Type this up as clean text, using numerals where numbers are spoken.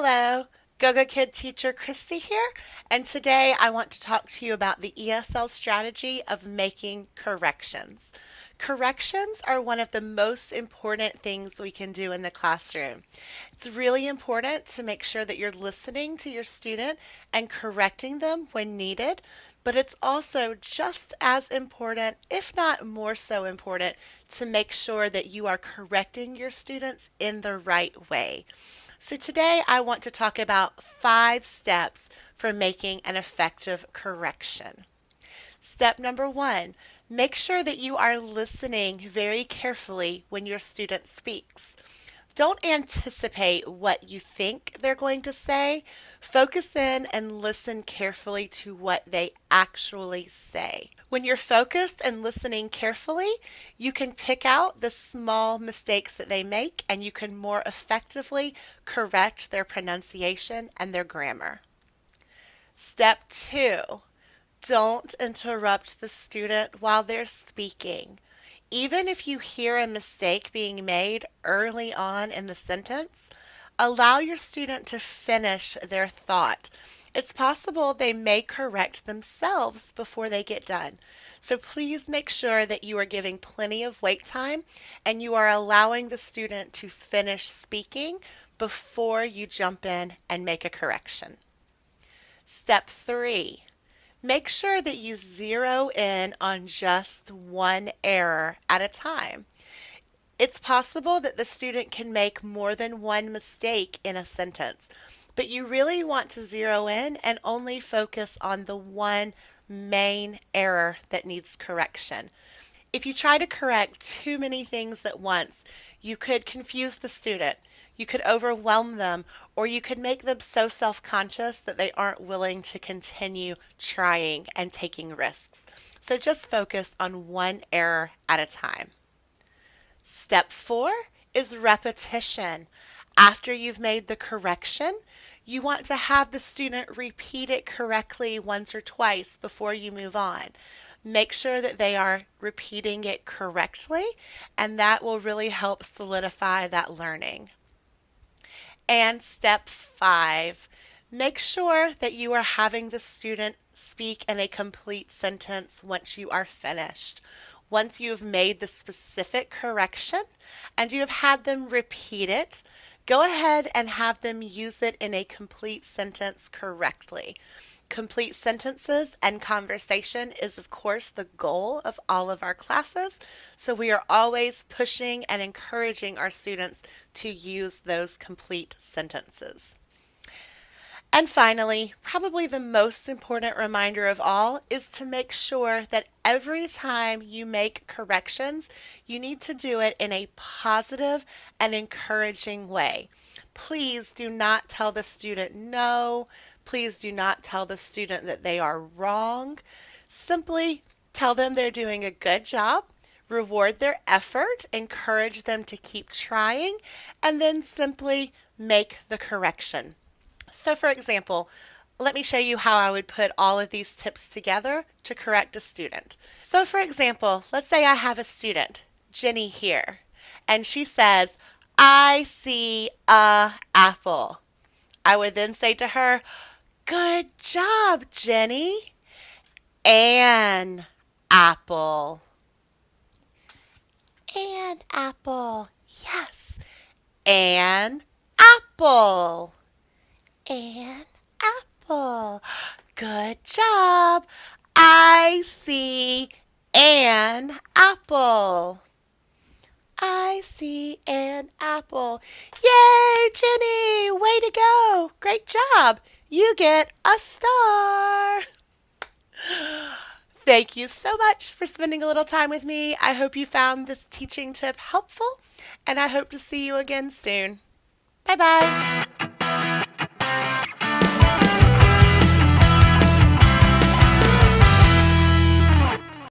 Hello, Gogokid teacher Kristie here, and today I want to talk to you about the ESL strategy of making corrections. Corrections are one of the most important things we can do in the classroom. It's really important to make sure that you're listening to your student and correcting them when needed, but it's also just as important, if not more so important, to make sure that you are correcting your students in the right way. So today I want to talk about 5 steps for making an effective correction. Step number 1, make sure that you are listening very carefully when your student speaks. Don't anticipate what you think they're going to say. Focus in and listen carefully to what they actually say. When you're focused and listening carefully, you can pick out the small mistakes that they make and you can more effectively correct their pronunciation and their grammar. Step 2, don't interrupt the student while they're speaking. Even if you hear a mistake being made early on in the sentence, allow your student to finish their thought. It's possible they may correct themselves before they get done. So please make sure that you are giving plenty of wait time and you are allowing the student to finish speaking before you jump in and make a correction. Step 3. Make sure that you zero in on just one error at a time. It's possible that the student can make more than one mistake in a sentence, but you really want to zero in and only focus on the one main error that needs correction. If you try to correct too many things at once, you could confuse the student, you could overwhelm them, or you could make them so self-conscious that they aren't willing to continue trying and taking risks. So just focus on one error at a time. Step 4 is repetition. After you've made the correction, you want to have the student repeat it correctly once or twice before you move on. Make sure that they are repeating it correctly, and that will really help solidify that learning. And step 5, make sure that you are having the student speak in a complete sentence once you are finished. Once you've made the specific correction and you have had them repeat it, go ahead and have them use it in a complete sentence correctly. Complete sentences and conversation is, of course, the goal of all of our classes, so we are always pushing and encouraging our students to use those complete sentences. And finally, probably the most important reminder of all is to make sure that every time you make corrections, you need to do it in a positive and encouraging way. Please do not tell the student no. Please do not tell the student that they are wrong. Simply tell them they're doing a good job. Reward their effort, encourage them to keep trying, and then simply make the correction. So for example, let me show you how I would put all of these tips together to correct a student. So for example, let's say I have a student, Jenny here, and she says, "I see a apple." I would then say to her, "Good job, Jenny. An apple." An apple. Yes. An apple. An apple. Good job. I see an apple. I see an apple. Yay, Jenny! Way to go! Great job! You get a star! Thank you so much for spending a little time with me. I hope you found this teaching tip helpful, and I hope to see you again soon. Bye-bye.